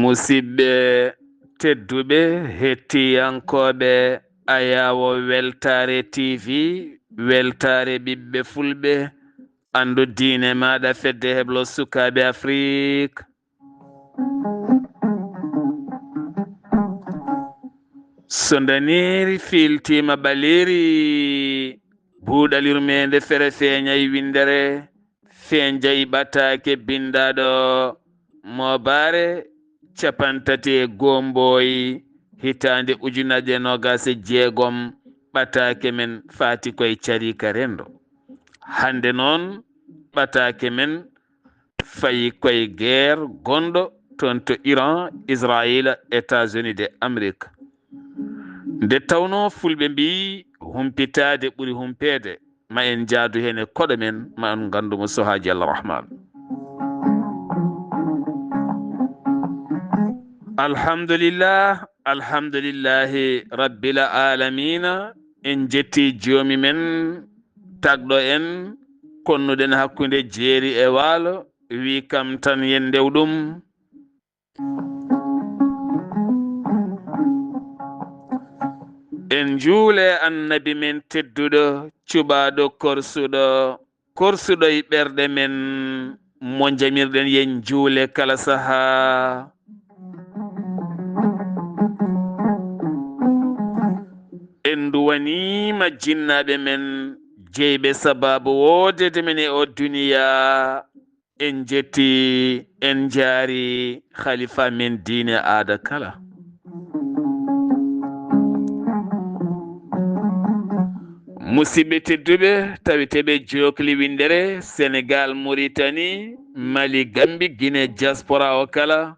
Musidɓe tedduɓe hettiyankoɓe Ayawo Weltare TV, weltare ɓiɓɓe fulɓe, andu diine maɗa fedde heblo sukaɓe Afrique. So daniri filtima ɓaleri buuɗalirmede fere feeñayi windere feeñjayi ɓattake bindaɗo Mobare capantati e gomboyi hitande ujunere nogase jeegom ɓatake men fati koye carika rendo. Hande noon ɓatake men fayi koye guerre gonɗo toon to Iran, Israël, États-Unis de Amérique. Nde tawno fulɓe mbi humpitade ɓuuri humpede, ma en jaadu hen e koɗo men, ma en gandumo sohaji Allah rahman. Alhamdulillah, alhamdulillahi rabbil alamina. En jetti joomi men tagɗo en konnuɗen hakkude jeeri e waalo, wi kam tan yen ndew ɗum. En juule annabi men tedduɗo cuɓaɗo korsuɗo e ɓerɗe men mo jamirɗen yen juule kala saha. En duwanima jinnaɓe men jeyɓe sababu wodede men e o duniya. En jetti en jaari khalifa men diine aada kala. Musidɓe tedduɓe tawiteɓe jokli windere Sénégal, Mauritanie, Mali, Gambie, Guinée diaspora o kala.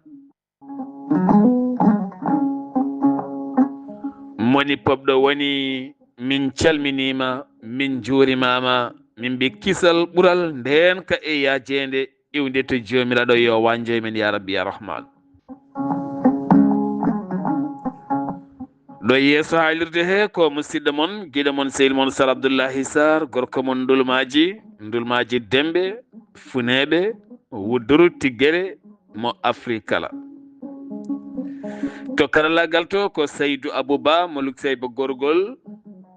moni popɗo woni min calminima, min juurimama, min mbi kisal ɓural ndenka e yajede iwde to jomiraɗo yo wanjoy men ya rabbi ya rahman. ɗo yeeso haalirde he ko musidɗo mon guiɗo mon sehil mon Sar Abdoullahi Sarr, gorko mon ndulmaji Dembe, Funeɓe, Wudduru, Tiggere mo Afrique kala. To karallagal to ko Seydou Abouba mo Lukseyba gorgol,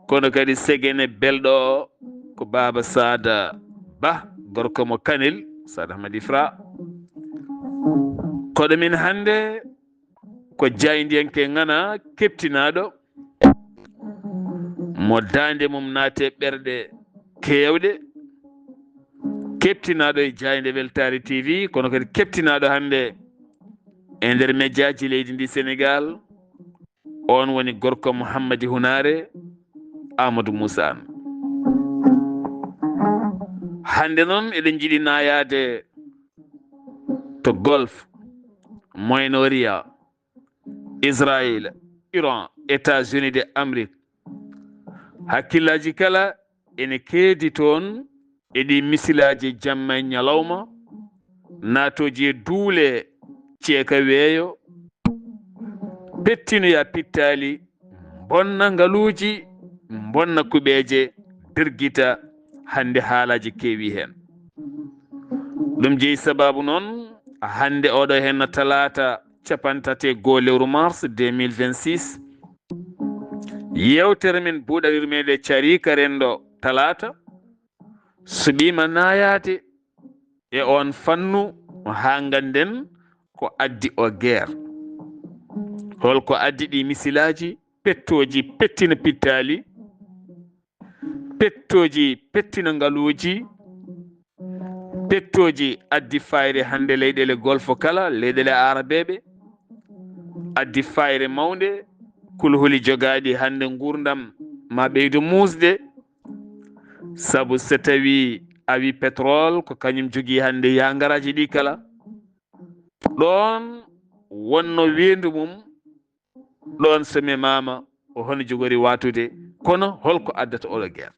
kono kadi segene belɗo ko Baba Sada Ba, gorko mo Kanel, Sada Hamadi Fra. Koɗo min hande ko jaydiyanke ngana keptinaɗo mo dande mum naate ɓerɗe kewɗe, keptinaɗo e jayde Weltare TV, kono kadi keptinaɗo hande e nder médiaji leydi ndi Sénégal. On woni gorko Mouhammadi Hunare Amadou Moussa an. Hande noon eɗen jiiɗi nayade to Golfe, Moyen-Orient, Israël, Iran, États-Unis de Amérique. Hakkillaji kala ene keedi toon eɗi misilaji jamma e ñalawma, natoji e duule ceeka weeyo, pettinoya pittali, bonna ngaluuji, bonna kuɓeje, dirgita hande haalaji keewi hen. Ɗum jeeyi sababu noon hande oɗo hen talata 31 lewru mars 2026 yewtere men buuɗalirmede carika rendo talata suɓima nayade e on fannu ha ganden ko addi o guerre, holko addi ɗi misilaji pettoji pettina pittali, pettoji pettina ngaluuji, pettoji addi fayre hande leyɗele golfo kala, leyɗele arabeɓe, addi fayre mawde, kulhuli jogaɗi hande gurdam ma ɓeydu musde, saabu so tawi awi pétrole ko kañum jogii hannde yangaraji ɗi kala ɗon wonno wendu mum ɗon so memama o hono jogori watude kono holko addata oɗo guerre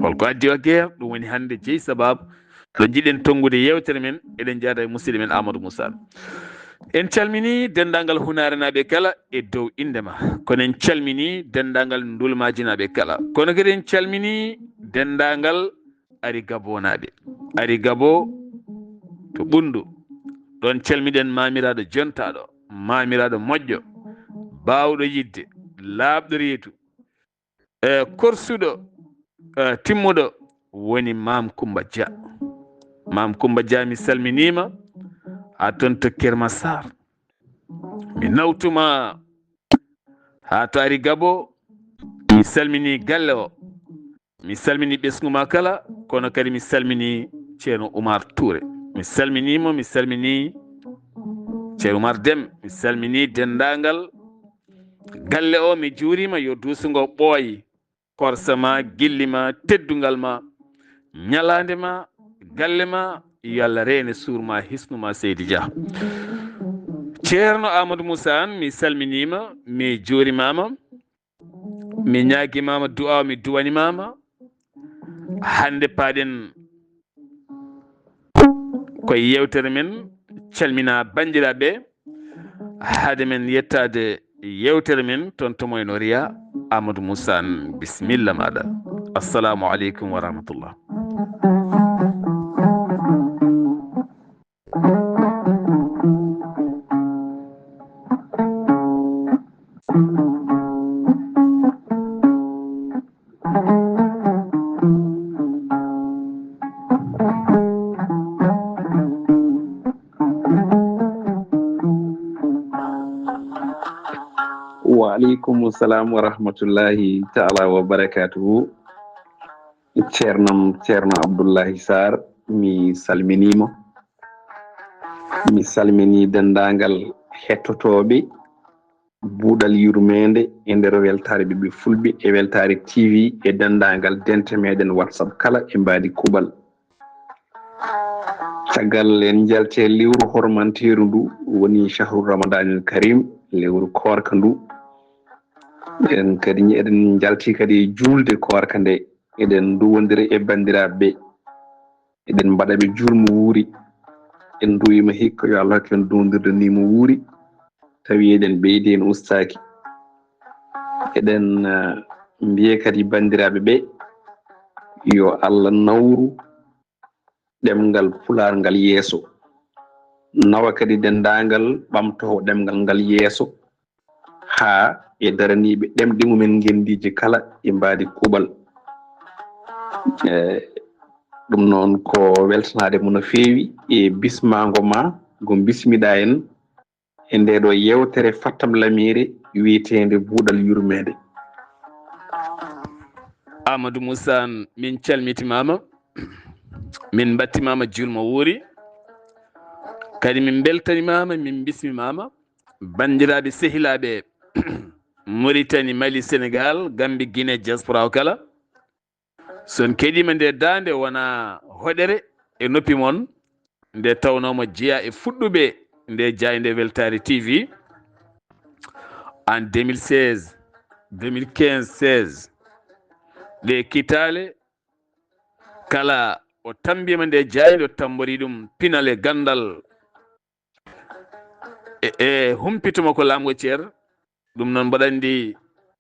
holko addi o guerre ɗum woni hannde jeeyi sababu ɗo jiɗen tongude yewtere men eɗen jaada e musidɗo men Amadou Moussa en calmini dendagal hunare naɓe kala e dow indema kono en calmini dendagal ndulmaji naɓe kala kono kadi en calmini dendagal ari gabo naɓe ari gabo to ɓundu ɗon calmiɗen mamiraɗo jontaɗo mamiraɗo moƴƴo bawɗo yidde laaɓɗo reedu korsuɗo timmuɗo woni Mam Coumba Dia mi salminima ha toon to Kermassar mi nawtuma ha to ari gabo mi salmini galle o mi salmini ɓesguma kala kono kadi mi salmini ceerno Oumar Touré mi salminimo mi salmini ceerno Oumar Deme mi salmini dendagal galle o mi juurima yo duusugo ɓooyi korsama gillima teddungal ma ñalande ma galle ma yo Allah reene suurma hisnuma Seydi Dia ceerno Amadou Moussa mi salminima mi juurimama mi ñaguimama du'a mi duwanimama hande paaɗen koye yewtere men calmina bandiraɓe haade men yettade yewtere men toon to moyno Riya Amadou Moussa bisimilla maɗa assalamu aleykum wa rahmatullah Waaleykum salam wa rahmatullahi taala wa barakatuhu ceerno Abdoullahi Sarr mi salminimo mi salmini dendagal hettotoɓe buuɗal yurmede e nder weltare ɓiɓɓe fulɓe e weltare TV e dendagal dente meɗen WhatsApp kala e mbadi kuɓal caggal en jalte lewru hormanteru ndu woni chahru ramadanil karim lewru korka ndu en kadi eɗen jalti kadi julde korka nde eɗen duwodira e bandiraɓe eɗen mbaɗaɓe julmo wuuri en duwima hikka yo Allah hokken duwodirde ni mo wuuri tawi eɗen ɓeydi en ustaki eɗen mbiye kadi bandiraɓe ɓe yo Allah nawru ɗemgal pular ngal yeeso nawa kadi dendagal ɓamtowo ɗemgal ngal yeeso ha e daraniɓe ɗemɗe mumen gendiji kala e mbadi kuɓal ɗum noon ko weltanade mo no feewi e bismago ma go bismiɗa en e ndeɗo yewtere fattam lamire wiyetede buuɗal yurmede Amadou Moussa min calmitimama min battimama julmo wuuri kadi min beltanimama min bismimama bandiraɓe sehilaɓe Mauritanie Mali Sénégal Gambie Guinée diaspora o kala son keɗima nde dande wona hoɗere e noppi moon nde tawnomo jeeya e fuɗɗuɓe nde jaay nde weltare TV en 2016 2015 16 ɗe kitale kala o tambima nde jayde o tambori ɗum pinal e gandal e humpituma ko lamgo ceer ɗum noon mbaɗa andi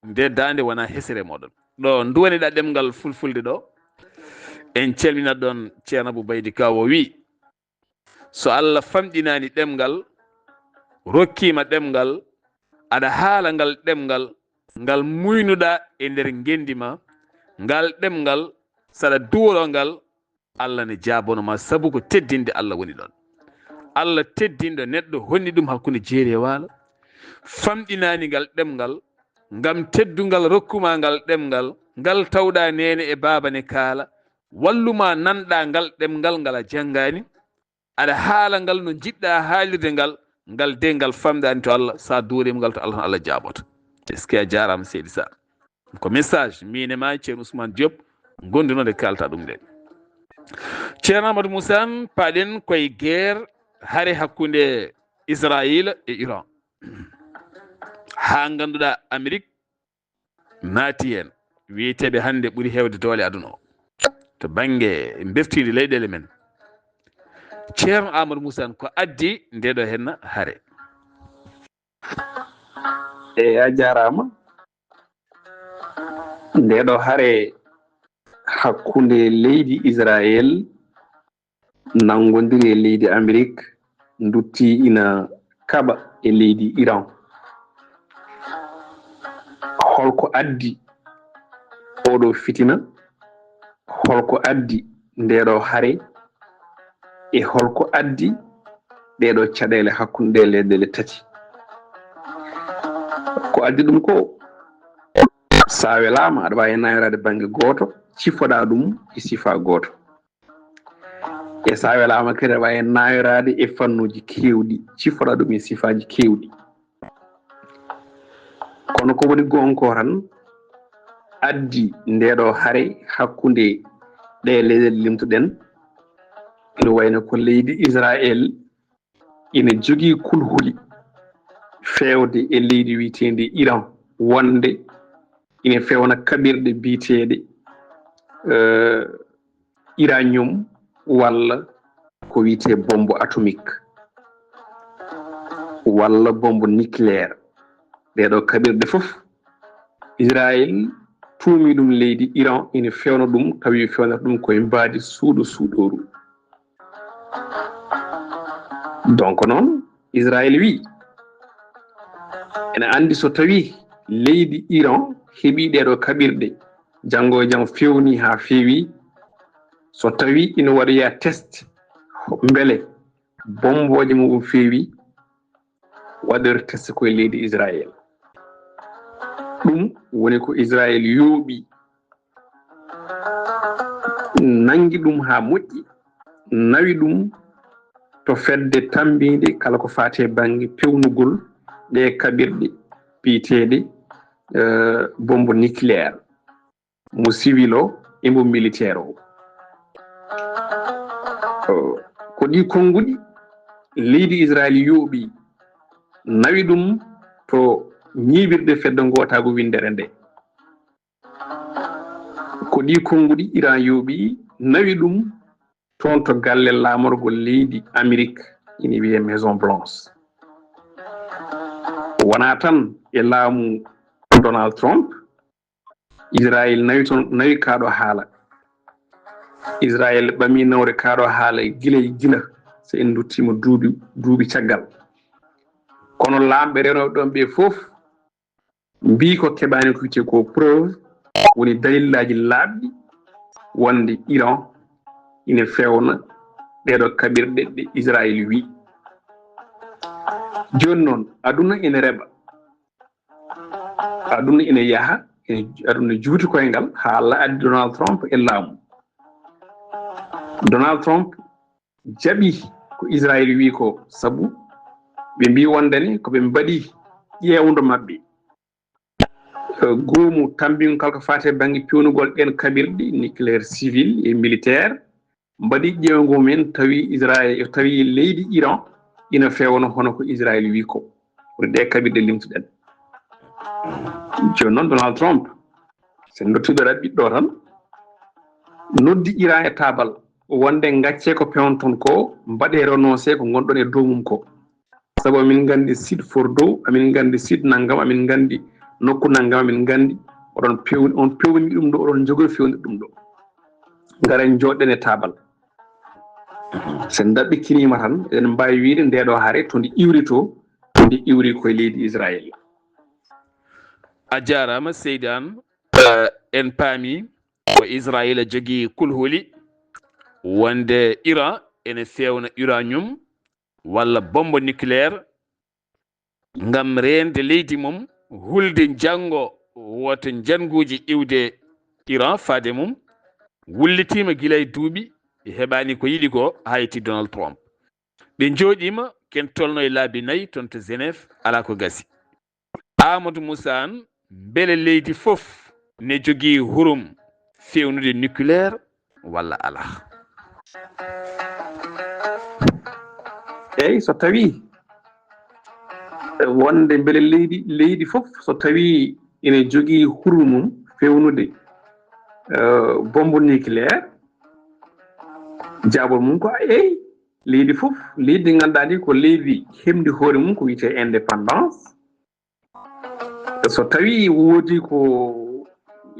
nde dande wona hesere moɗon ɗo duwaniɗa ɗemgal fulfulde ɗo en calminat ɗon ceerno Abou Baydy Ka o wi so Allah famɗinani ɗemgal rokkima ɗemgal aɗa haala ngal ɗemgal ngal muynuɗa e nder gendima ngal ɗemgal saɗa duworo ngal Allah ne jabonoma sabu ko teddinde Allah woni ɗon Allah teddinɗo neɗɗo honni ɗum hakkude jeeri e waalo famɗinani ngal ɗemgal ngam teddungal rokkuma ngal ɗemgal ngal tawɗa nene e baba ne kaala walluma nanɗa ngal ɗemgal ngala janngani aɗa haala ngal no jiɗɗa haalirde ngal ngal de ngal famɗani to Allah sa duurima ngal to Allah Allah jaboto est ce que a jarama Seydi Sarr ko message min e ma ceerno Ousmane Diop gondunode kalta ɗum nde ceerno amadou moussa paɗen koye guerre haare hakkude israila e iran ha ganduɗa amérique naati hen wiyeteɓe hande ɓuuri hewde doole aduna o to banggue bertide leyɗele men ceerno amadou moussa ko addi ndeɗo henna haare. a jarama ndeɗo haare hakkunde leydi Israël nangodiri e leydi Amérique dutti ina kaɓa e leydi Iran. Holko addi oɗo fitina, holko addi ndeɗo haare, e holko addi ɗeɗo caɗele hakkunde leyɗele tati. Ko addi ɗum ko sa welama aɗa wawi nayorade banggue goto cifoɗa ɗum e sifa goto, e sa welama kadi aɗa wawi nayorade e fannuji kewɗi cifoɗa ɗum e sifaji kewɗi. Kono ko woni gonko tan addi ndeɗo haare hakkunde ɗe leyɗele limtuɗen ina wayno ko leydi Israël ina jogui kulhuli fewde e leydi witende Iran wonde ina fewna kaɓirɗe biteɗe uranium walla ko wiyete bombe atomique walla bombe nucléaire. Ɗeɗo kaɓirɗe foof Israël tuumi ɗum leydi Iran ina fewna ɗum tawi fewnata ɗum koye mbadi suuɗo suuɗoru. Donc noon Israël wi ene andi so tawi leydi Iran heeɓi ɗeɗo kaɓirɗe janggo e jaam fewni ha feewi, so tawi ina waɗoya test beele bomboje muɗum feewi waɗere test koye leydi Israël. ɗum woni ko Israël yooɓi nangi ɗum ha moƴƴi nawi ɗum to fedde tambide kala ko fate banggue pewnugol ɗe kaɓirɗe biyeteɗe bombe nucléaire mo civil o e mo militaire o. Ko ɗi konguɗi leydi Israël yooɓi nawi ɗum to ñiɓirde fedde gotago windere nde. Ko ɗi konguɗi Iran yooɓi nawi ɗum toon to galle lamorgol leydi Amérique ina wiye Maison Blanche. Wona tan e laamu Donald Trump Israël nawi toon nawi kaɗo haala. Israël ɓami nawde kaɗo haala gila so en duttima duuɓi caggal. Kono lamɓe renoɓe ɗon ɓe foof mbi ko keɓani ko wiyete ko preuve woni dalillaji labɗi wonde Iran ina fewna ɗeɗo kaɓirɗe ɗe Israël wi. Joni noon aduna ina reɓa, aduna ina yaaha, aduna juuti koyngal ha Allah addi Donald Trump e laamu. Donald Trump jaɓi ko Israël wi ko sabu ɓe mbi wondene koɓe mbaɗi ƴewdo mabɓe goomu tambin kalko fate banggue pewnugol ɗen kaɓirɗe nucléaire civil et militaire mbaɗi ƴewngo men tawi Israël tawi leydi Iran ina fewno hono ko Israël wi ko woni ɗe kaɓirɗe limtuɗen. Joni noon Donald Trump sen dottiɗo ɓiɗɗo tan noddi Iran e tabal wonde gacce ko pewnton ko mbaɗe renoncé ko gonɗon e dow mum ko, sabu amin gandi site Fordo, amin gandi site naggam, amin gandi nokku naggam, amin gandi on pewni ɗum ɗo, oɗon jogori fewni ɗum ɗo. Garen joɗɗen e tabal sen daɓɓikinima tan eɗen mbawi wiide ndeɗo haare to ndi iwri to ndi iwri koye leydi Israël. A jarama Seydane, en paami ko Israël jogui kulhuli wonde Iran ene fewna uranium walla bombe nucléaire ngam rende leydi mum hulde janggo woto janguji iwde Iran faade mum wullitima guila e duuɓi heɓani ko yiɗi ko ha yetti Donald Trump. ɓe jooɗima ken tolno e laabi 4 toon to Genève ala ko gasi. Amadou Moussa an beele leydi foof ne jogui hurum fewnude nucléaire walla ala? eyyi so tawi wonde beele leydi fof so tawi ene jogii huru mum fewnude bombe nucléaire jaabol mum ko eyyi leydi fof leydi ndi ganduɗa ndi ko leydi hemdi hoore mum ko wiyete indépendance so tawi woodi ko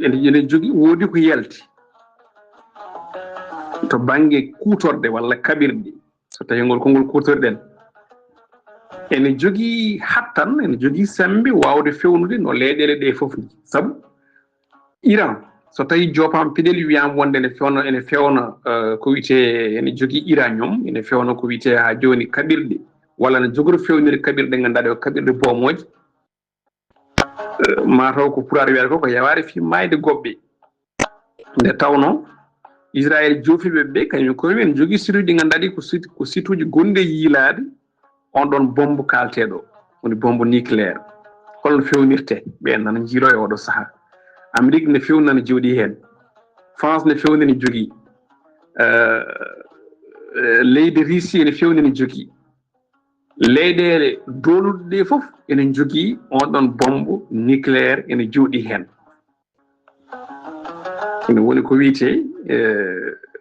ene jogii woodi ko yalti to banggue kutorde walla kaɓirɗe so tawi ngol konngol kutorɗen ene jogii hattan ene jogii sembe wawde fewnude no leyɗele ɗe fof ni saabu Iran so tawi jopam piɗel wiyama wonde ene fewna ko wiyete ene jogii uranium ene fewna ko wiyete ha joni kaɓirɗe walla ne jogori fewnire kaɓirɗe ganduɗa ɗe ko kaɓirɗe bomoje mataw ko puraɗo wiyata ko yaware fi mayde goɓɓe nde tawno Israël jofiɓe ɓe kañum koye ene jogii situji ɗi ganduɗa ɗi ko situji gonɗi e yiilade on ɗon bombe kalteɗo woni bombe nucléaire holno fewnirte ɓen nana jiilo e oɗo saaha Amérique ne fewni nana jooɗi hen France ne fewni ne jogii leydi Russie ene fewni ne jogii leyɗele doluɗe ɗe fof ene jogii on ɗon bombe nucléaire ene jooɗi hen ene woni ko wiyete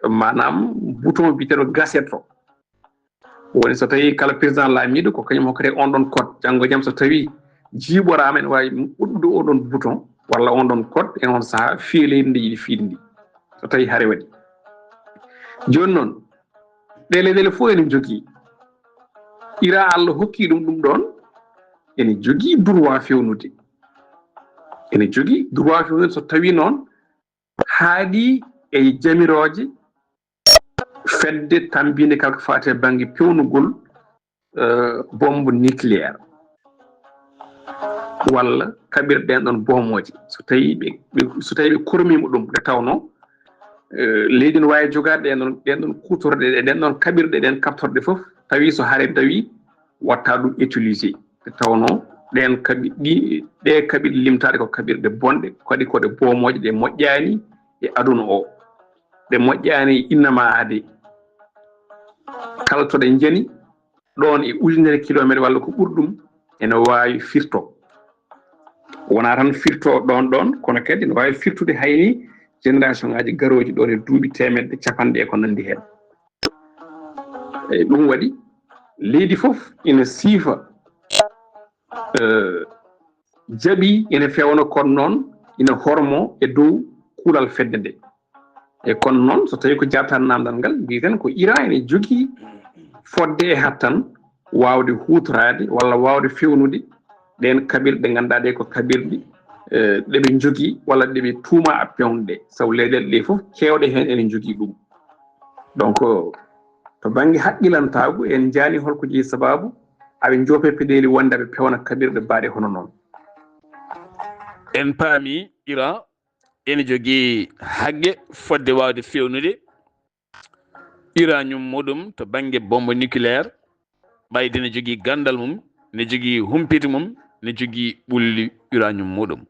manam bouton biteɗo gazette o woni so tawi kala président laamiɗo ko kañum hokkate on ɗon code janggo e jaam so tawi jiiɓorama ene wawi ɓoɗɗude oɗon bouton walla on ɗon code e on saaha fiye leydi ndi yiɗi fiide ndi so tawi haare waɗi joni noon ɗe leyɗele fof ene jogii Iran Allah hokki ɗum ɗon ene jogii droit fewnude ene jogii droit fewnude so tawi noon haaɗi e jamiroje fedde tambinde kala ko fate banggue pewnugol bombe nucléaire walla kaɓirɗen ɗon bomoje so tawi ɓe kormima ɗum nde tawno leydi ne wawi jogade ɗen ɗon kutorɗe ɗen ɗon kaɓirɗe ɗen kaptorɗe fof tawi so haare tawi watta ɗum utilisé nde tawno ɗen ɗe kaɓirɗe limtaɗe ko kaɓirɗe bonɗe kadi koɗe bomoje ɗe moƴƴani e aduna o ɗe moƴƴani e innama ade kala to ɗe jani ɗon e ujunere kilométre walla ko ɓurɗum ene wawi firto wona tan firto ɗon kono kadi ne wawi firtude hayni génération ngaji garoji ɗon e duuɓi temedde capanɗe e ko nandi hen eyyi ɗum waɗi leydi fof ina siifa jaaɓi ene fewna kono noon ina hormo e dow kuulal fedde nde e kono noon so tawi ko jartan namdal ngal mbiten ko Iran ene jogii fodde e hattan wawde hutorade walla wawde fewnude ɗen kaɓirɗe ɗe ganduɗa ɗe ko kaɓirɗe ɗeɓe jogii walla ɗeɓe tuuma a pewnude sabu leyɗele ɗe fof kewɗe hen ene jogii ɗum donc to banggue haqqilantago en jaani holko jeeyi sababu aɓe joope peɗeli wonde aɓe pewna kaɓirɗe mbaɗe hono noon en paami Iran ene jogii haqqe fodde wawde fewnude uranium muɗum to banggue bombe nucléaire ɓayde ne jogii gandal mum ne jogii humpiti mum ne jogii ɓulli uranium muɗum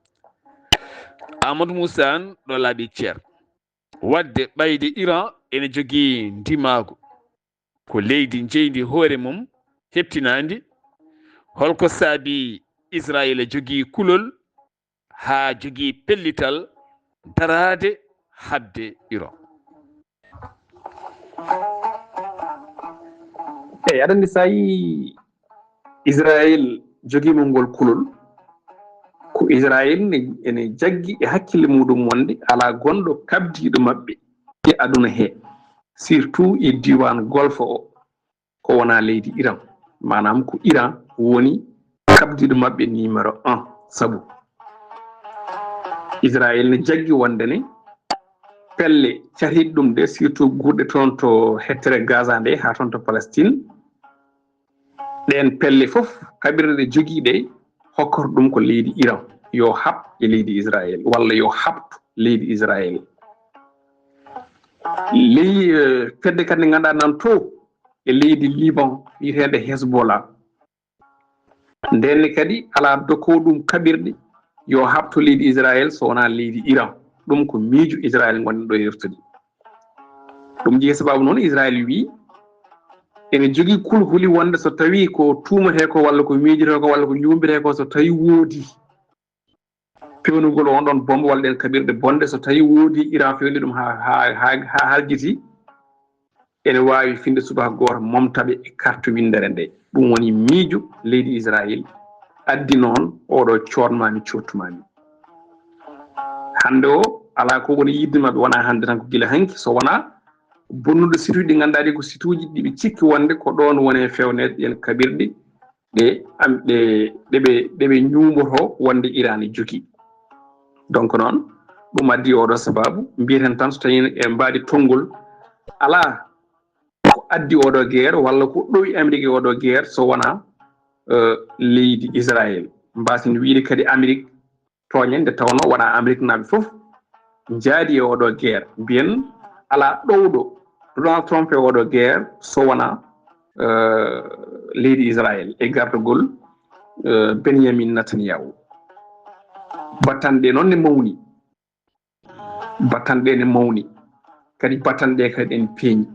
Amadou Moussa an ɗo laaɓi ceer wadde ɓayde Iran ene jogii ndimago ko leydi jeydi hoore mum heptinandi holko saabi Israël jogii kulol ha jogii pellital darade habde Iran eyyi aɗa andi sa yi Israël joguima ngol kulol ko Israël ene jaggi e hakkille muɗum wonde ala gonɗo kabdiɗo mabɓe e aduna he surtout e diwan golfe o ko wona leydi Iran manam ko Iran woni kabdiɗo mabɓe numéro 1 saabu Israël ne jaggi wonde ne pelle catiɗe ɗum de surtout gurɗe toon to hettere Gaza nde ha toon to Palestine ɗen pelle fof kaɓirɗe ɗe joguiɗe hokkata ɗum ko leydi Iran yo hab e leydi Israël walla yo habtu leydi Israël fedde kadi nde ganduɗa nan to e leydi Liban wiyetede Hezbollah ndenne kadi ala dokkowo ɗum kaɓirɗe yo habto leydi Israël so wona leydi Iran ɗum ko miijo Israël gonɗen ɗo yeftude ɗum jeeyi sababu noon Israël wi ene jogii kulhuli wonde so tawi ko tuumate ko walla ko miijete ko walla ko juumbite ko so tawi woodi pewnugol on ɗon bombe walla ɗen kaɓirɗe bonde so tawi woodi Iran fewni ɗum ha haljiti ene wawi finde subaka goto momtaɓe e carte windere nde ɗum woni miijo leydi Israël addi noon oɗo coonmami cottumami hande o ala ko woni yidde mabɓe wona hande tan ko gila hanki so wona bonnude situji ɗi ganduɗa ɗi ko situji ɗiɓe cikki wonde ko ɗon woni fewnede ɗen kaɓirɗe ɗeɓe ñumoto wonde Iran e jogui donc noon ɗum addi oɗo sababu mbiyeten tan so tawi e mbadi tonggol ala ko addi oɗo guerre walla ko ɗowi Amérique oɗo guerre so wona leydi Israël mbasen wiide kadi Amérique toñen nde tawno wona Amérique naɓe foof jaadi e oɗo guerre mbiyen ala ɗowɗo Donald Trump e oɗo guerre so wona leydi Israël e gardugol Benjamin Netanyahu battanɗe noon ne mawni battanɗe ne mawni kadi battanɗe kadi en peeñi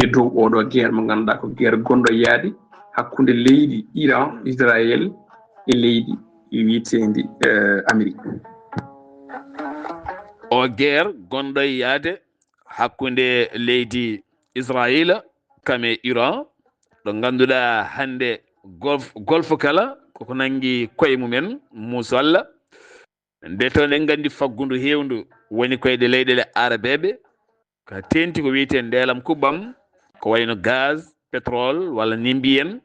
e dow oɗo guerre mo ganduɗa ko guerre gonɗo yaade hakkude leydi Iran Israël e leydi wiitendi Amérique o guerre gonɗo yaade hakkude leydi Israël kame Iran ɗo ganduɗa hande golfe kala koko nangi koye mumen musalla nde to en gandi faggudu hewndu woni koyɗe leyɗele arabeɓe ko tenti ko wiyete ndelam kuɓam ko wayno gaz pétrole walla ni mbiyen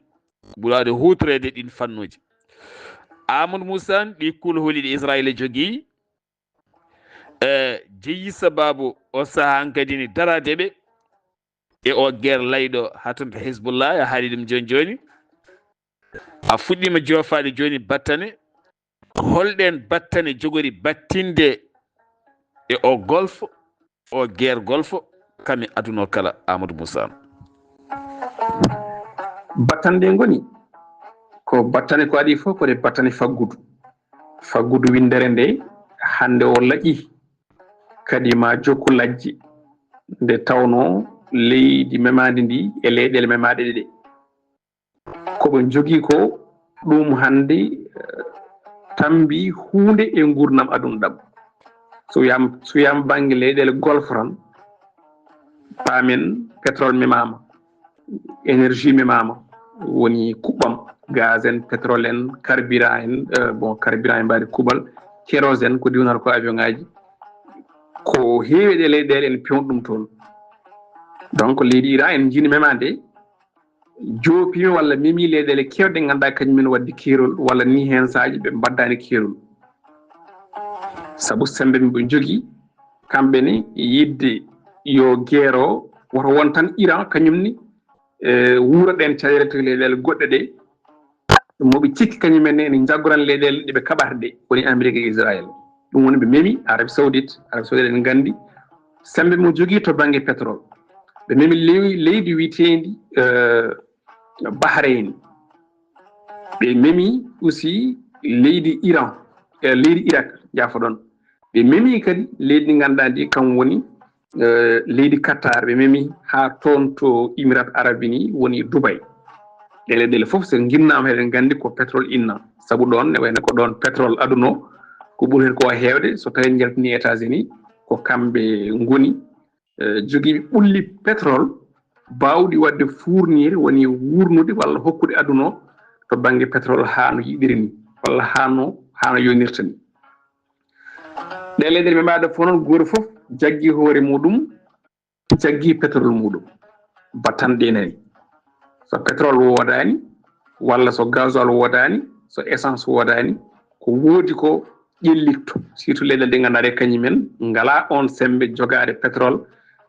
ɓurade hutorede ɗin fannuji Amadou Moussa ɗi kulhuli ɗi Israël jogui jeeyi sababu o sahan kadi ni daradeɓe e o guerre layɗo hatonto Hezbollah a haali ɗum joni joni a fuɗɗima jofade joni battane holɗen battane jogori battinde e o golfe o guerre golfe kami aduno kala Amadou Moussa battande goni ko battane ko adi fof kode battane faggudu windere nde hande o laaƴi kadi ma jokku lajji nde tawno leydi memadi ndi e leyɗele memaɗe ɗe koɓe jogui ko ɗum hande tambi hunde e gurdam aduna ɗam so wiyama banggue leyɗele golfe tan pamen pétrole memama énergie memama woni kuɓɓam gaz en pétrole en carburant en bon carburant en mbaɗi kuuɓal kérosène ko diwnata ko avion ngaji ko heewi ɗe leyɗele en pewno ɗum toon donc leydi Iran en jini memade joopimi walla memi leyɗele kewɗe ganduɗa kañumen wadde keerol walla ni hen saji ɓe mbaddani keerol saabu sembe ɓe jogui kamɓene yidde yo guerre o woto won tan Iran kañumni wuuro ɗen caɗele to leyɗele goɗɗe ɗe moɓe cikki kañumenne ene jaggoran leyɗele ɗeɓe kaɓata ɗe woni Amérique e Israël ɗum woni ɓe memi Arabie Saoudite en gandi sembe mo jogui to banggue pétrole ɓe memi leydi witendi Bahrein ɓe memi aussi leydi Iran leydi Irak jafoɗon ɓe memi kadi leydi ndi ganduɗa ndi kam woni leydi Qatar ɓe memi ha toon to Émirats Arabes Unis woni Dubai ɗele ɗele foof so guinnama eɗen gandi ko pétrole inna saabu ɗon ne wayno ko ɗon pétrole aduno ko ɓuuri hen ko hewde so tawi jaltini États-Unis ko kamɓe goni joguiɓe ɓulli pétrole bawɗi wadde fournir woni wurnude walla hokkude aduna o to banggue pétrole ha no yiɗiri ni walla hano yonirta ni ɗe leyɗele ɓe mbaɗa fof noon goto foof jaggui hoore muɗum jaggui pétrole muɗum battanɗe nani so pétrole wodani walla so gasoil wodani so essence wodani ko woodi ko ƴellitto surtout leyɗele ɗe ganduɗa ɗe kañumen ngala on sembe jogade pétrole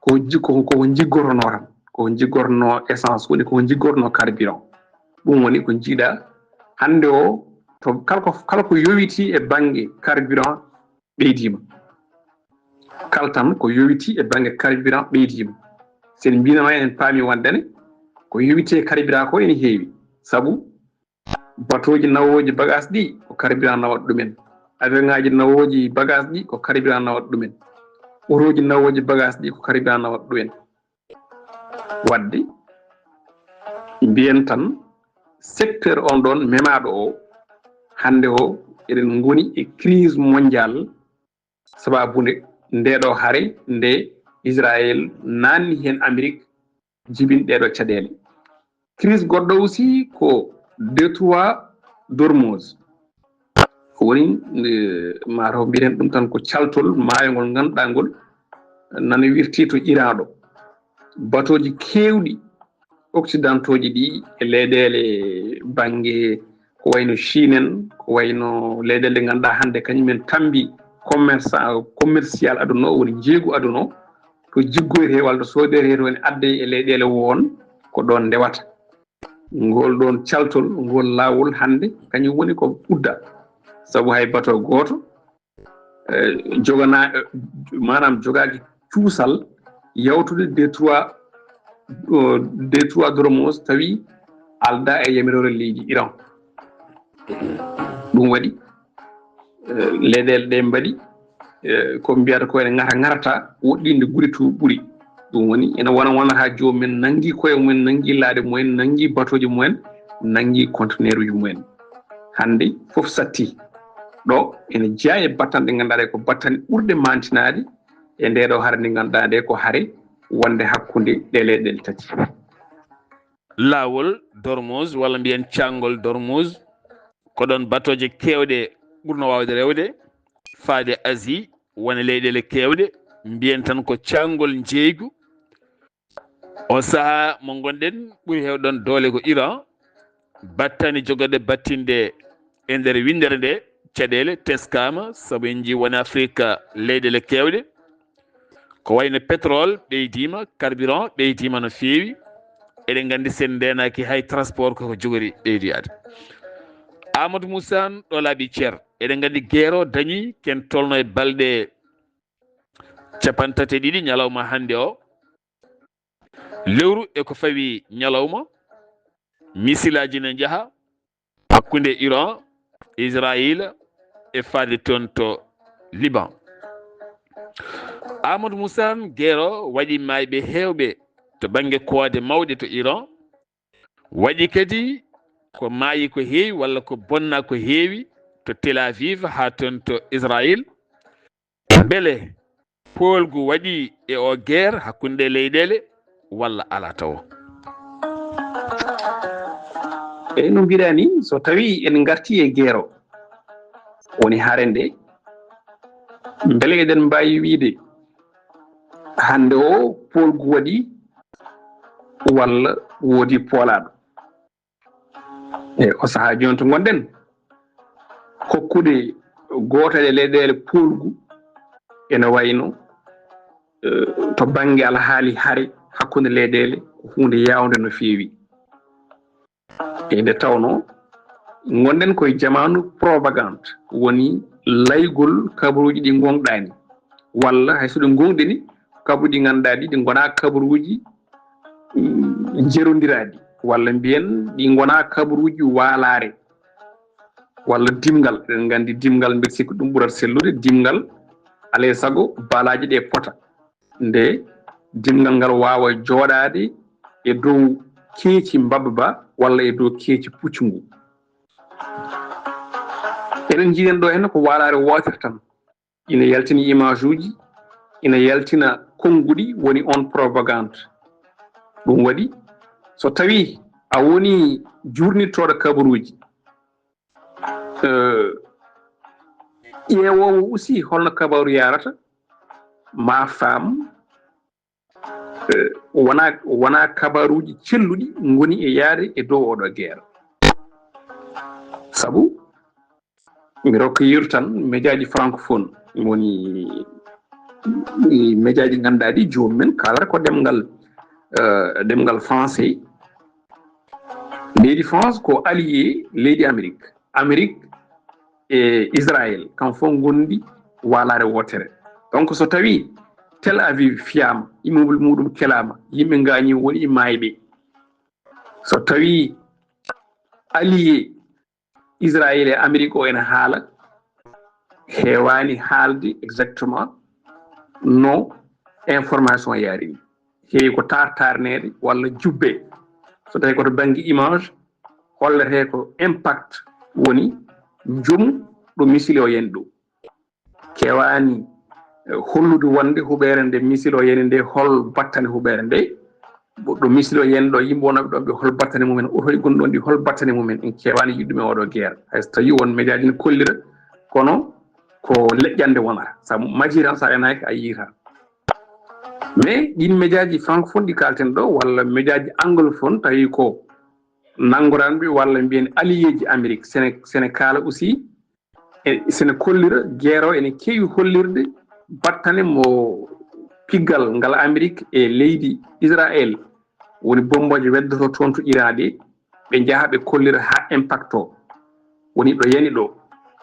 ko jiggorno tan ko jiggorno essence woni ko jiggorno carburant ɗum woni ko jiiɗa hande o to kala ko yowiti e banggue carburant ɓeydima kala tan ko yowiti e banggue carburant ɓeydima sen mbinama en paami wondene ko yowite carburant ko ene heewi saabu batoji nawoji bagage ɗi ko carburant nawat ɗumen avion ngaji nawoji bagage ɗi ko carburant nawat ɗumen oroji nawoji bagage ɗi ko carburant nawat ɗumen wadde mbiyen tan secteur on ɗon memaɗo o hande o eɗen goni e crise mondial sababude ndeɗo haare nde Israël nanni hen Amérique jibin ɗeɗo caɗele crise goɗɗo aussi ko détroit d'Ormuz woni mataw mbiɗen ɗum tan ko caltol maayo ngol ganduɗa ngol nana wirti to Iran ɗo batoji kewɗi occidentaux ji ɗi e leyɗele banggue ko wayno Chine en ko wayno leyɗele ɗe ganduɗa hande kañumen tambi commercial aduna o woni jeegu aduna o to jiggoyte walla to sodoyte woni adde e leyɗele won ko ɗon ndewata ngol ɗon caltol ngol lawol hande kañum woni ko ɓudda saabu hay bato goto jogana manam jogaki cuusal yawtude détroit d'Ormuz tawi alda e yamirore leydi Iran ɗum waɗi leyɗele ɗe mbaɗi ko mbiyata ko ene garata woɗɗinde guuri to ɓuuri ɗum woni ene wonata jomumen nangui koye mumen nangui laade mumen nangui batoji mumen nangui conteneur uji mumen hande foof satti ɗo ene jeeya e battan ɗe ganduɗa ɗe ko battane ɓurɗe mantinade e ndeɗo haare nde ganduɗa nde ko haare wonde hakkude ɗe leyɗele tati lawol Dormuz walla mbiyen cangol Dormuz ko ɗon batoje kewɗe ɓurno wawde rewde faade Asie wona leyɗele kewɗe mbiyen tan ko cangol jeygu o saaha mo gonɗen ɓuuri hewɗon doole ko Iran battani jogoɗe battinde e nder windere nde caɗele teskama saabu en ji woni Afrique leyɗele kewɗe ko wayno pétrole ɓeydima carburant ɓeydima no fewi eɗen gandi sen ndenaki hay transport koko jogori ɓeydiyade Amadou Moussa ɗo laaɓi ceer eɗen gandi guerre o dañi ken tolno e balɗe 32 ñalawma hande o lewru eko fawi ñalawma misilaji ne jaaha hakkude Iran Israël e faade toon to Liban Amadou Moussa guerre o waɗi mayɓe hewɓe to banggue koode mawɗe to Iran waɗi kadi ko maayi ko heewi walla ko bonna ko heewi to Tel Aviv ha toon to Israël beele poolgu waɗi e o guerre hakkunde leyɗele walla ala taw eyyi no mbiɗani so tawi en garti e guerre o woni haare nde beele eɗen mbawi wiide hande o poolgu waɗi walla woodi poolaɗo o saaha joni to gonɗen hokkude gotal e leyɗele poolgu ene wayno to banggue alhaali haare hakkude leyɗele ko hunde yawde no fewi e nde tawno gonɗen koye jamanu propagande woni laygol kabaruji ɗi gonɗani walla hay so ɗi gonɗini kabaruji ɗi ganduɗa ɗi gona kabaruji jerodiraɗi walla mbiyen ɗi gona kabaruji waalare walla dimgal eɗen gandi dimgal mbiɗa sikki ɗum ɓuurata sellude dimgal alay saago baalaji ɗe pota nde dimgal ngal wawa jooɗade e dow keeci mbabba ba walla e dow keeci puccu ngu eɗen jiiɗen ɗo henne ko waalare wotere tan ina yaltina image uji ina yaltina konnguɗi woni on propagande ɗum waɗi so tawi a woni jurnittoɗo kabaruji ƴeewowo aussi holno kabaru yarata ma faam wona kabaruji celluɗi goni e yaade e dow oɗo guerre saabu mi rokka yiru tan média ji francophone woni média ji ganduɗa ɗi jomumen kalata ko ɗemgal français leydi France ko allié leydi Amérique e Israël kam fof gondi walare wotere donc so tawi Tel Aviv fiyama immeuble muɗum kelama yimɓe gañi woni mayɓe so tawi allié Israël e Amérique o ene haala hewani haalde exactement no information yaari heewi ko tartarnede walla jubbe so tawi koto banggue image hollete ko impact woni joom ɗo misile o yani ɗo kewani hollude wonde huɓere nde misile o yani nde hol battane huɓere nde ɗo misile o yani ɗo yimɓe wonoɓe ɗon ɓe hol battane mumen otoye gonɗon ɗi hol battane mumen en kewani yiɗɗumen oɗo guerre hayso tawi won médiaji ne kollira kono ko leƴƴande wonata saabu majjiran sa yanaki a yiita mais ɗin médiaji francophone ɗi kalten ɗo walla médiaji anglophone tawi ko nangoranɓe walla mbiyen allié ji amérique sene kala aussi sene kollira guerre o ene keewi hollirde battane mo piggal ngal amérique e leydi israël woni bomboje weddoto toon to Iran ɗe ɓe jaaha ɓe kollira ha impact o woni ɗo yani ɗo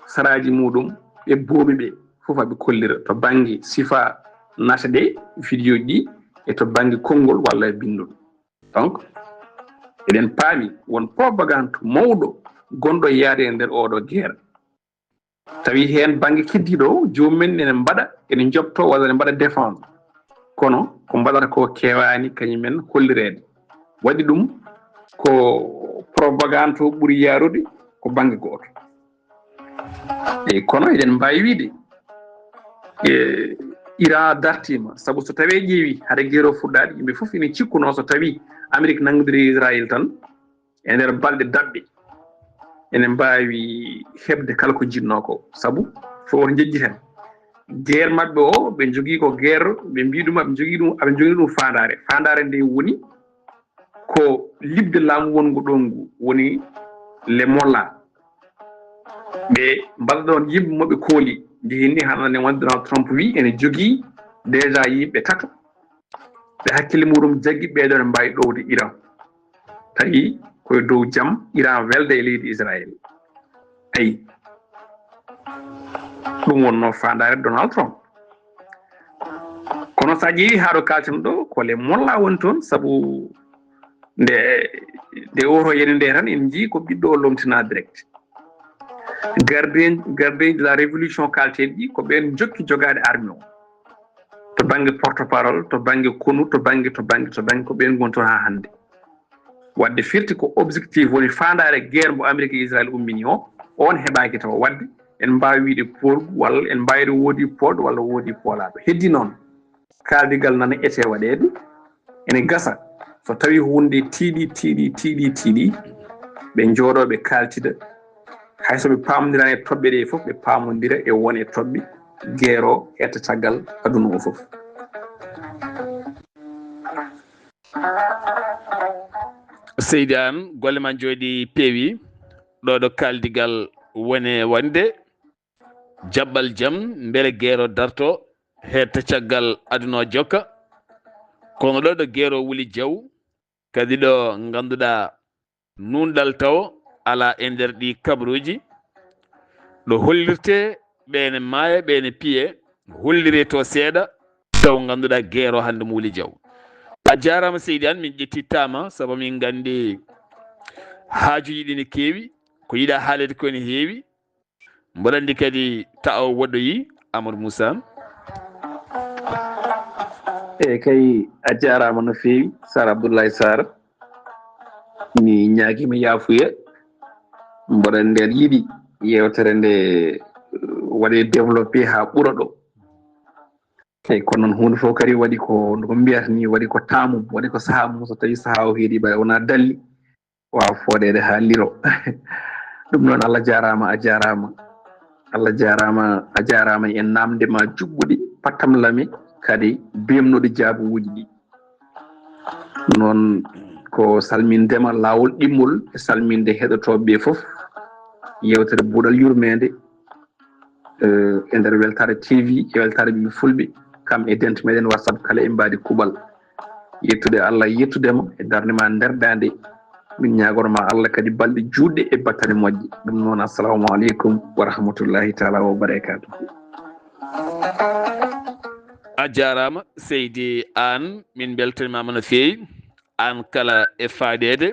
saraji muɗum ɓe boomi ɓe fof aɓe kollira to banggue sifa nata ɗe vidéo ji e to banggue konngol walla bindol donc eɗen paami won propagande mawɗo gonɗo yaade e nder oɗo guerre tawi hen banggue keddiɗo jomumen ene mbaɗa ene jobto walla ene mbaɗa défendre kono ko mbaɗata ko kewani kañumen hollirede waɗi ɗum ko propagande to ɓuuri yarude ko banggue goto eyyi kono eɗen mbawi wiide Iran dartima saabu so tawi ƴeewi haade guerre o fuɗɗade yimɓe foof ene cikkuno so tawi Amérique nangodiri Israël tan e nder balɗe daɓɓe ene mbawi heɓde kala ko jinno ko saabu fo woto jejjiten guerre mabɓe o ɓe jogui ko guerre ɓe mbi ɗum aɓe jogui ɗum fandare nde woni ko libde laamu wongo ɗon ngu woni les mollahs ɓe mbaɗa ɗon yimɓe moɓe kooli jehinni hanane wonde Donald Trump wi ene jogui déjà yimɓe tato ɓe hakkille muɗum jaggi ɓeɗo ne mbawi ɗowde Iran tawi koye dow jaam Iran welde e leydi Israël ayi ɗum wonno fandare Donald Trump kono sa ƴeewi haɗo kalten ɗo ko les mollahs woni toon saabu nde oto yene nde tan en jii ko ɓiɗɗo o lomtina direct gardien de la révolution kalteɗi ɗi ko ɓen jokki jogade armée o to banggue porte parole to banggue konu to banggue ko ɓen gon toon ha hande wadde firti ko objectif woni fandare guerre mo Amérique e Israël ummini o on heɓaki taw wadde en mbawi wiide poolgu walla en mbayri woodi poolɗo walla woodi poolaɗo heddi noon kaldigal nana ete waɗede ene gasa so tawi hunde tiiɗi ɓe jooɗoɓe kaltida hayso ɓe pamodirani e toɓɓe ɗe foof ɓe pamodira e won e toɓɓe guerre o etta caggal aduna o foof Seydi An golle ma jooɗi peewi ɗo kaldigal wone wonde jaɓɓal jaam beele guerre o darto hetta caggal aduna o jokka kono ɗo guerre o wuli jaw kadi ɗo ganduɗa nunɗal taw ala e nder ɗi kabaruji ɗo hollirte ɓene maaya ɓene piye hollire to seeɗa taw ganduɗa guerre o hande mo wuli jaw a jarama Seydi An min ƴettittama saabu min gandi haajuji ɗi ne keewi ko yiiɗa haalede ko ne heewi mboɗo andi kadi taw woɗɗoyi Amadou Moussa e kay a jarama no feewi Sara Abdoulaye Sarr mi ñaaguima yaafuya mboɗo nder yiiɗi yewtere nde waɗe développé ha ɓuura ɗo eyyi kono noon hunde fof kadi waɗi ko no mbiyata ni waɗi ko taamum waɗi ko saaha mum so tawi saaha o heeɗi ɓay wona dalli wawa fooɗede ha liiro ɗum noon Allah jarama a jarama Allah jarama a jarama en namdema juɓɓuɗi pattam lami kadi bemnuɗo jaabuwuji ɗi noon ko salmindema lawol ɗimmol e salminde heɗotoɓeɓe foof yewtere buuɗal yurmede e nder weltare TV e weltare ɓiɓe fulɓe kam e dente meɗen WhatsApp kala e mbadi kuuɓal yettude Allah yettudema e darnema nderdade min ñagoroma Allah kadi balɗe juɗɗe e battane moƴƴe ɗum noon assalamu aleykum wa rahmatullahi taala wa barakatuh a jarama Seydi An min beltanimama no feewi an kala e faadede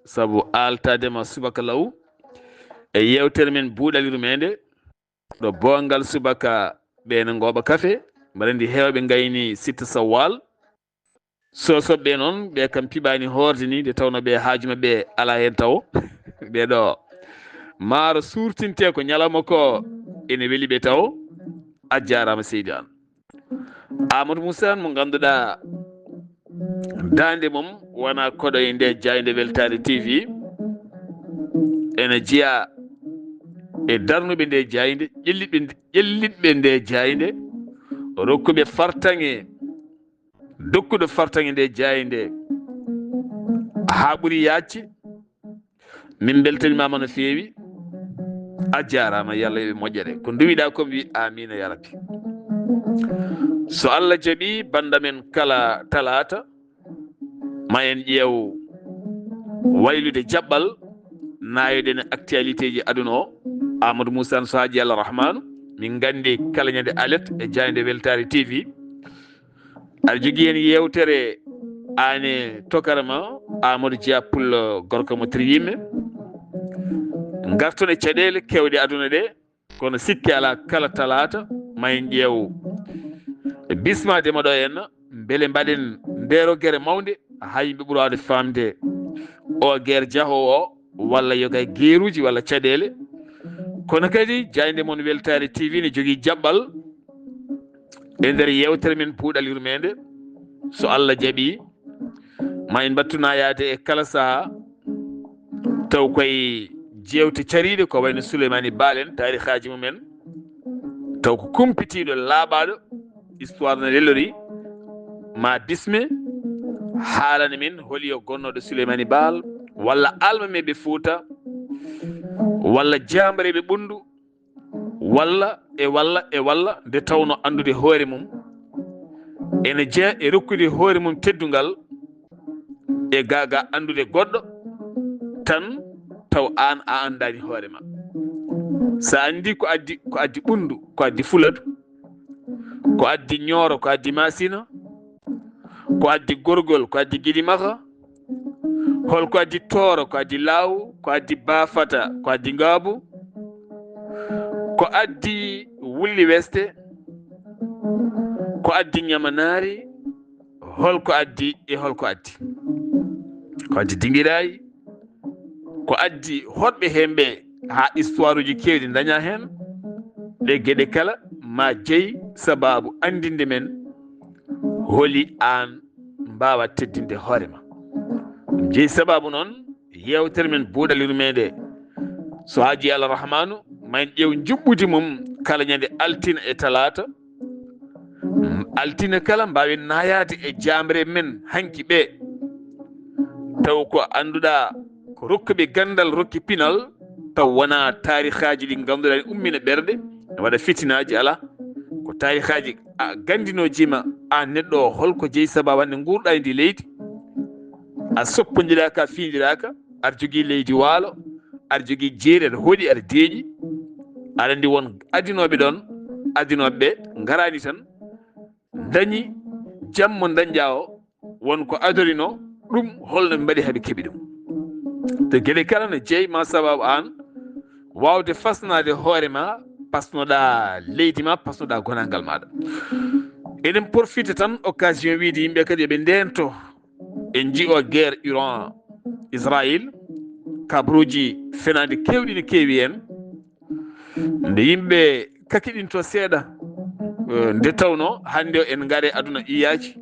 saabu altadema subaka law e yewtere men buuɗal yurmede ɗo bongal subaka ɓene gooɓa kafe mbaɗa andi heewɓe ngayni sitta sawwal sosoɓe noon ɓe kam piɓani horde ni nde tawno ɓe haaju maɓɓe ala hen taw ɓeɗo maaro surtinte ko ñalawma ko ene weeli ɓe taw a jarama seydi an Amadou Moussa mo ganduɗa dande mum wona koɗo e nde Jayde Weltare TV ene jeeya e darnuɓe nde Jayde ƴellitɓe nde Jayde rokkuɓe fartaŋe dokkuɗo fartaŋe nde Jayde ha ɓuuri yacce min beltanimama no feewi a jarama yo Allah yoɓe moƴƴere ko duwiɗa ko wi amina ya rabbi so Allah jaaɓi bandamen kala talata ma en ƴeew waylude jaɓɓal nayoɗen actualité ji aduna o Amadou Moussa so haaji Allah rahmanu min gandi kala ñande alet e Jayde Weltare TV aɗa jogui hen yewtere ane tokarama Amadou Dia Pullo gorko mo triyimme garton e caɗele kewɗe aduna ɗe kono sikki ala kala talata ma en ƴeew bismade maɗo henna beele mbaɗen ndero guere mawde ha yimɓe ɓuurade famde o guerre jaahowo o walla yogay gueruji walla caɗele kono kadi Jayde moon Weltare TV ne jogui jaɓɓal e nder yewtere men puuɗal yurmede so Allah jaaɓi ma en battuna yaade e kala saaha taw koye jewte cariɗe ko wayno Souleymani Baal en tarihaji mumen taw ko kumpitiɗo laaɓaɗo histoire no lellori ma bisme haalana min holi o gonnoɗo Souleymani Baal walla almameɓe Fouta walla jambareɓe ɓundu walla nde tawno andude hoore mum ene jeeya e rokkude hoore mum teddungal e gaga andude goɗɗo tan taw an a andani hoorema sa andi ko addi ɓundu ko addi fuladu ko addi ñooro ko addi masina ko addi gorgol ko addi guiɗimaka holko addi tooro ko addi laawu ko addi bafata ko addi ngaabu ko addi wulli weste ko addi ñamanari holko addi e holko addi ko addi dinguirayi ko addi hoɗɓe hemɓe ha histoire uji kewɗi daña hen ɗe gueɗe kala ma jeeyi sababu andinde men holi an mbawa teddinde hoorema ɗum jeeyi sababu noon yewtere men buuɗal yurmede so haaji Allah rahmanu ma en ƴeew juɓɓudi mum kala ñande altine e talata altine kala mbawen nayade e jamre men hanki ɓe taw ko anduɗa ko rokkuɓe gandal rokki pinal taw wona tarihaji ɗi ganduɗa ɗi ummina ɓerɗe ne waɗa fitinaji ala ko tarihaji gandinojima an neɗɗo o holko jeeyi sababu hande gurɗa e ndi leydi a soppodiɗaka fiidiraka aɗa jogui leydi waalo aɗa jogui jeeri aɗa hooɗi aɗa deeƴi aɗa andi won adinoɓe ɗon adinoɓeɓe garani tan dañi jammo dañƴa o wonko adorino ɗum holno ɓe mbaɗi haaɓe keeɓi ɗum te gueɗe kala no jeeyi ma sababu an wawde fasnade hoorema pasnoɗa leydi ma pasnoɗa gonangal maɗa eɗen profite tan occasion wiide yimɓe kadi eɓe ndento en jii o guerre Iran Israël kabruji fenade kewɗi ne keewi hen nde yimɓe kakiɗinto seeɗa nde tawno hande o en gaare aduna iyaji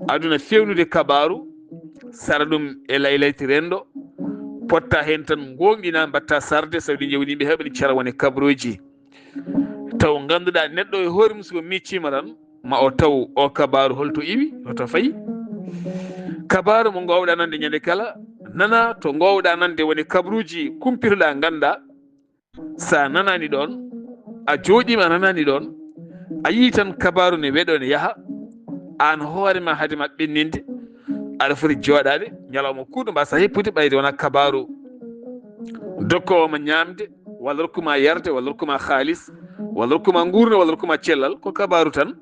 aduna fewnude kabaru sara ɗum e laylayti rendo potta hen tan gonɗina mbatta sarde sawdi jewni yimɓe heɓani cara woni kabruji taw ganduɗa neɗɗo e hoore mum soko miccima tan ma o taw o kabaru holto iwi hoto fayi kabaru mo gowɗa nande ñande kala nana to gowɗa nande woni kabruji kumpitoɗa ganda sa nanani ɗon a jooɗima a nanani ɗon a yii tan kabaru ne weɗo ne yaaha an hoorema haadema ɓenninde aɗa foti jooɗade ñalawma kuuɗo mbasa heppude ɓayde wona kabaru dokkowoma ñamde walla rokkuma yarde walla rokkuma haalis walla rokkuma gurna walla rokkuma cellal ko kabaru tan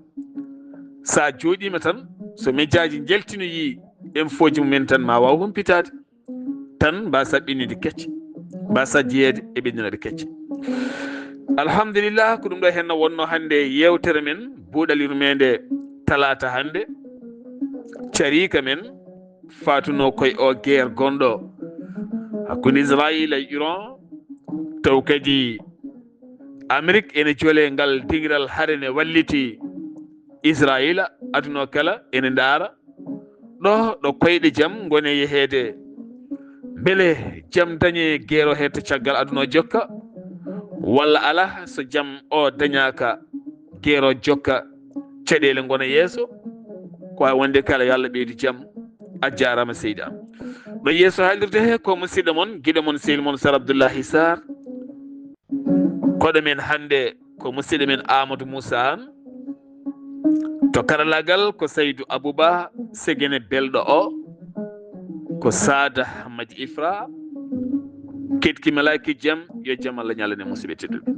sa jooɗima tan so médiaji jeltinoyi info ji mumen tan ma waw humpitade tan mbasa ɓennide kecce mbasa jeeyede e ɓenndirade kecce alhamdulillah ko ɗum ɗo henno wonno hande yewtere men buuɗalirmede talata hande carika men fatuno koye o guerre gonɗo hakkude Israila e Iran taw kadi Amérique ene joole ngal dingiral haare ne walliti Israila aduna kala ene ndaara ɗo koyɗe jaam gone yehede beele jaam dañe guerre o hedde caggal aduna o jokka walla ala so jaam o dañaka guerre o jokka caɗele gona yeeso ko wawi wonde kala yo Allah ɓeydu jaam a jarama seydi am ɗo yeeso haalirde he ko musidɗo moon guiɗo moon sehil moon Sar Abdoullahi Sarr koɗo men hande ko musidɗo men Amadou Moussa Anne to karallagal ko Saydou Abouba segene belɗo o ko Sada Hamadi Ifra ketki malaki jaam yo jaam Allah ñalane musidɓe tedduɓe